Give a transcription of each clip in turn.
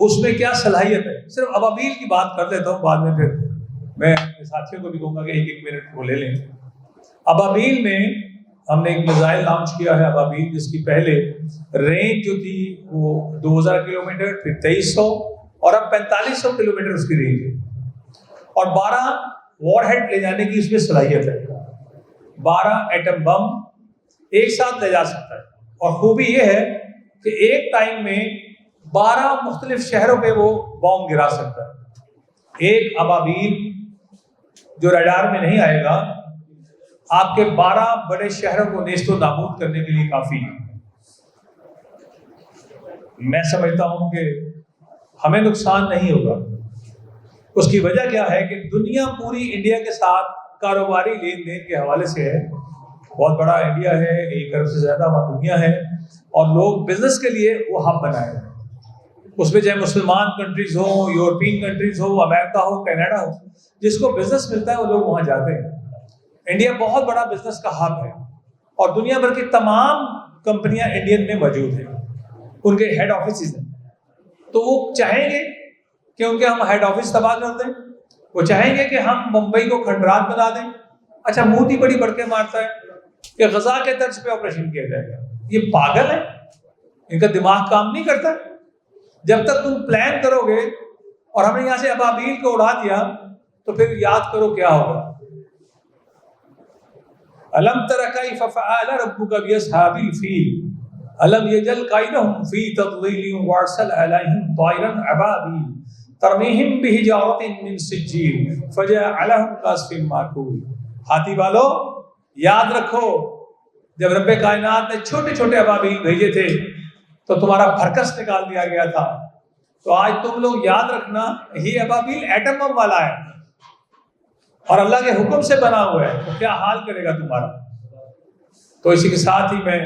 اس میں کیا صلاحیت ہے. صرف ابابیل کی بات کر لیتا ہوں، بعد میں پھر میں اپنے ساتھیوں کو بھی کہوں گا کہ ایک منٹ وہ لے لیں. ابابیل میں ہم نے ایک میزائل لانچ کیا ہے ابابیل، جس کی پہلے رینج جو تھی وہ 2000 کلومیٹر، پھر 2300 اور اب 4500 کلومیٹر اس کی رینج ہے، اور 12 وار ہیڈ لے جانے کی اس میں صلاحیت ہے. 12 ایٹم بم ایک ساتھ لے جا سکتا ہے، اور خوبی یہ ہے کہ ایک ٹائم میں 12 مختلف شہروں پہ وہ بام گرا سکتا ہے. ایک ابابیل جو ریڈار میں نہیں آئے گا، آپ کے 12 بڑے شہروں کو نیست و نابود کرنے کے لیے کافی ہے. میں سمجھتا ہوں کہ ہمیں نقصان نہیں ہوگا. اس کی وجہ کیا ہے کہ دنیا پوری انڈیا کے ساتھ کاروباری لین دین کے حوالے سے ہے. بہت بڑا انڈیا ہے، 1 ارب سے زیادہ وہاں دنیا ہے، اور لوگ بزنس کے لیے وہ ہب بنائے ہیں. اس میں چاہے مسلمان کنٹریز ہوں، یورپین کنٹریز ہو، امریکہ ہو، کینیڈا ہو، جس کو بزنس ملتا ہے وہ لوگ وہاں جاتے ہیں. انڈیا بہت بڑا بزنس کا ہب ہے، اور دنیا بھر کی تمام کمپنیاں انڈین میں موجود ہیں، ان کے ہیڈ آفیسز ہیں. تو وہ چاہیں گے کہ ان کے ہم ہیڈ آفس تباہ کر دیں، وہ چاہیں گے کہ ہم ممبئی کو کھنڈرات بنا دیں. اچھا موتی بڑی بڑھ کے مارتا ہے کہ غزہ کے طرز پہ آپریشن کیا جائے گا. یہ پاگل ہے، ان کا دماغ کام نہیں کرتا. جب تک تم پلان کرو گے اور ہم نے یہاں سے ابابیل کو اڑا دیا تو پھر یاد کرو کیا ہوگا. الم تر کیف فعل ربک باصحاب الفیل الم یجعل کیدہم فی تضلیل وارسل علیہم طیرا ابابیل ترمیہم بحجارۃ من سجیل فجعلہم کعصف مأکول. ہاتھی والو یاد رکھو، جب رب کائنات نے چھوٹے چھوٹے ابابیل بھیجے تھے تو تمہارا بھرکس نکال دیا گیا تھا. تو آج تم لوگ یاد رکھنا، یہ ابابیل ایٹم بم والا ہے اور اللہ کے حکم سے بنا ہوا ہے، تو کیا حال کرے گا تمہارا. تو اسی کے ساتھ ہی میں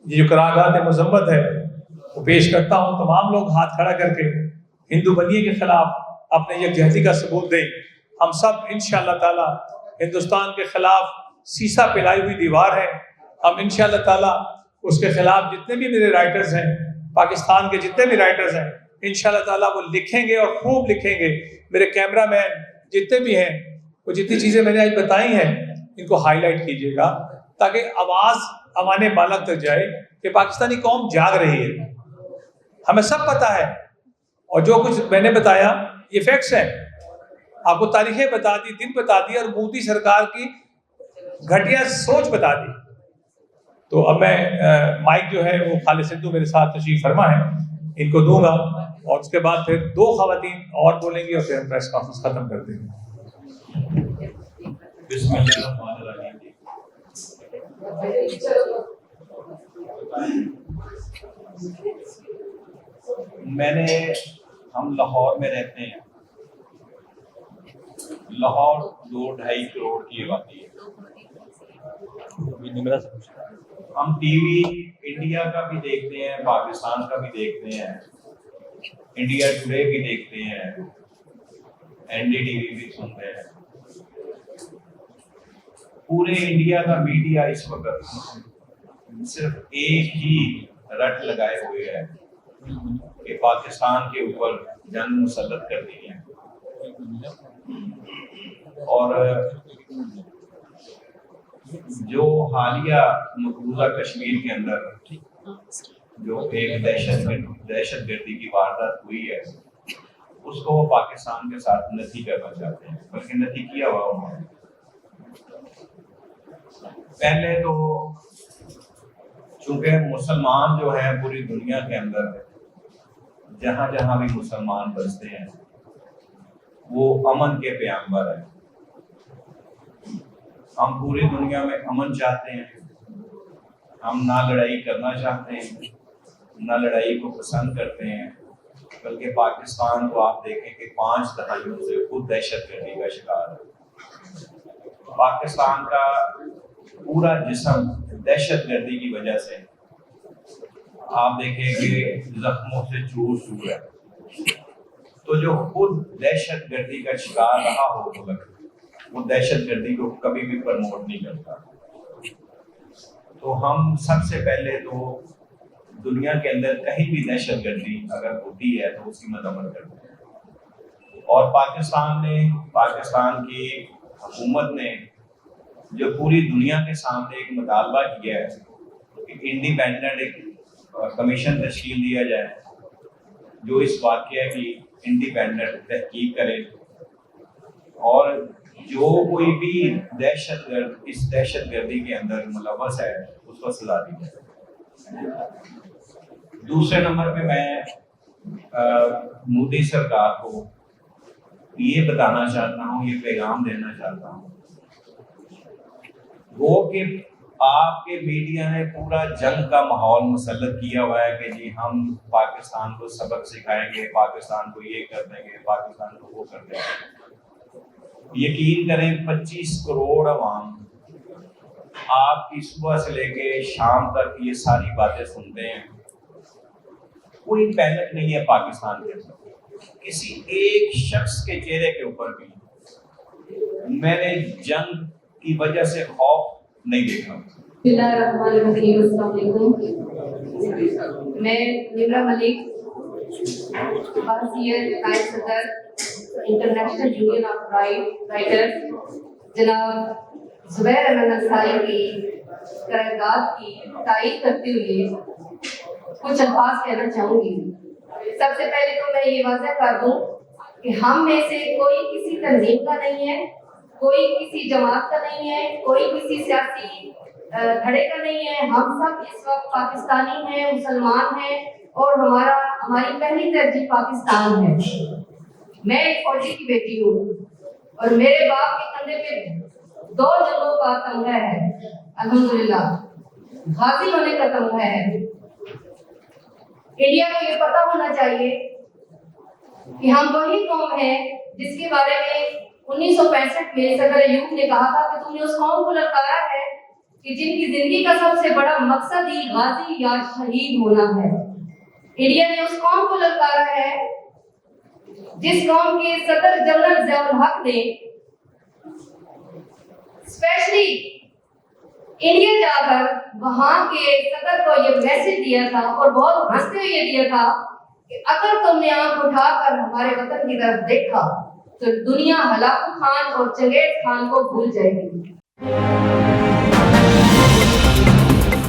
یہ جو کراغات مذمت ہے وہ پیش کرتا ہوں. تمام لوگ ہاتھ کھڑا کر کے ہندو بنیے کے خلاف اپنے یکجہتی کا ثبوت دیں. ہم سب انشاءاللہ تعالی ہندوستان کے خلاف سیسا پلائی ہوئی دیوار ہے. ہم انشاءاللہ تعالی اس کے خلاف جتنے بھی میرے رائٹرز ہیں، پاکستان کے جتنے بھی رائٹرز ہیں، انشاءاللہ تعالی وہ لکھیں گے اور خوب لکھیں گے. میرے کیمرہ مین جتنے بھی ہیں، وہ جتنی چیزیں میں نے آج بتائی ہیں ان کو ہائی لائٹ کیجیے گا، تاکہ آواز امان بالغ تک جائے کہ پاکستانی قوم جاگ رہی ہے. ہمیں سب پتہ ہے، اور جو کچھ میں نے بتایا یہ فیکٹس ہیں. آپ کو تاریخیں بتا دی، دن بتا دی، اور مودی سرکار کی گھٹیا سوچ بتا دی. تو اب میں مائک جو ہے وہ خالد سدھو میرے ساتھ تشریف فرما ہے، ان کو دوں گا، اور اس کے بعد پھر 2 خواتین اور بولیں گی اور پھر ہم پریس کانفرنس ختم کر دیں گے. بسم اللہ الرحمن الرحیم. ہم لاہور میں رہتے ہیں. لاہور 2-2.5 کروڑ کی آبادی ہے. ہم ٹی وی انڈیا کا بھی دیکھتے ہیں، پاکستان کا بھی دیکھتے ہیں، انڈیا ٹوڈے بھی دیکھتے ہیں، NDTV بھی سنتے ہیں. پورے انڈیا کا میڈیا اس وقت صرف ایک ہی رٹ لگائے ہوئے ہے کہ پاکستان کے اوپر جنگ مسلط کر دی ہے. اور جو حالیہ مقبوضہ کشمیر کے اندر جو ایک دہشت گردی کی واردات ہوئی ہے، اس کو وہ پاکستان کے ساتھ نتھی کرنا چاہتے ہیں، بلکہ نتھی کیا ہوا انہوں نے. پہلے تو چونکہ مسلمان جو ہیں پوری دنیا کے اندر جہاں جہاں بھی مسلمان بستے ہیں وہ امن کے پیغمبر ہیں. ہم پوری دنیا میں امن چاہتے ہیں. ہم نہ لڑائی کرنا چاہتے ہیں، نہ لڑائی کو پسند کرتے ہیں، بلکہ پاکستان کو آپ دیکھیں کہ 5 دہائیوں سے خود دہشت گردی کا شکار ہے. پاکستان کا پورا جسم دہشت گردی کی وجہ سے آپ دیکھیں کہ زخموں سے چور چور ہے. تو جو خود دہشت گردی کا شکار رہا ہو ملک، وہ دہشت گردی کو کبھی بھی پرموٹ نہیں کرتا. تو ہم سب سے پہلے تو دنیا کے اندر کہیں بھی دہشت گردی اگر ہوتی ہے تو اس کی مذمت کرتے ہیں، اور پاکستان کی حکومت نے جو پوری دنیا کے سامنے ایک مطالبہ کیا ہے کہ انڈیپینڈنٹ ایک کمیشن تشکیل دیا جائے جو اس واقعہ کی انڈیپینڈنٹ تحقیق کرے، اور جو کوئی بھی دہشت گرد اس دہشت گردی کے اندر ملوث ہے اس کو سزا دی جائے۔ دوسرے نمبر پہ میں مودی سرکار کو یہ بتانا چاہتا ہوں، یہ پیغام دینا چاہتا ہوں، وہ کہ آپ کے میڈیا نے پورا جنگ کا ماحول مسلط کیا ہوا ہے کہ جی ہم پاکستان کو سبق سکھائیں گے، پاکستان کو یہ کر دیں گے، پاکستان کو وہ کر دیں گے۔ یقین کریں 25 کروڑ عوام آپ کی صبح سے لے کے شام تک یہ ساری باتیں سنتے ہیں، کوئی پینک نہیں ہے پاکستان کے اندر، کسی ایک شخص کے چہرے کے اوپر بھی میں نے جنگ کی وجہ سے خوف نہیں دیکھا۔ بسم اللہ الرحمن الرحیم، السلام علیکم۔ میں نمرہ ملک، بحثیت قائد صدر انٹرنیشنل یونین آف رائٹرز جناب زبیر احمد انصاری کی قرارداد کی تائید کرتے ہوئے کچھ الفاظ کہنا چاہوں گی۔ سب سے پہلے تو میں یہ واضح کر دوں کہ ہم میں سے کوئی کسی تنظیم کا نہیں ہے، کوئی کسی جماعت کا نہیں ہے، کوئی کسی سیاسی دھڑے کا نہیں ہے، ہم سب اس وقت پاکستانی ہیں، مسلمان ہیں، اور ہماری پہلی ترجیح پاکستان ہے۔ میں ایک فوجی کی بیٹی ہوں اور میرے باپ کے کندھے پہ 2 جنگوں کا تمغہ ہے، الحمدللہ غازی ہونے کا تمغہ ہے۔ انڈیا کو یہ پتہ ہونا چاہیے کہ ہم وہی قوم ہیں جس کے بارے میں 1965 میں صدر ایوب نے کہا تھا کہ تم نے اس قوم کو للکارا ہے کہ جن کی زندگی کا سب سے بڑا مقصد ہی غازی یا شہید ہونا ہے۔ انڈیا نے اس قوم کو للکارا ہے جس قوم کے صدر جنرل ضیاء الحق نے اسپیشلی انڈیا جا کر وہاں کے صدر کو یہ میسج دیا تھا اور بہت ہنستے ہوئے یہ دیا تھا کہ اگر تم نے آنکھ اٹھا کر ہمارے وطن کی طرف دیکھا تو دنیا ہلاکو خان اور چنگیز خان کو بھول جائے گی۔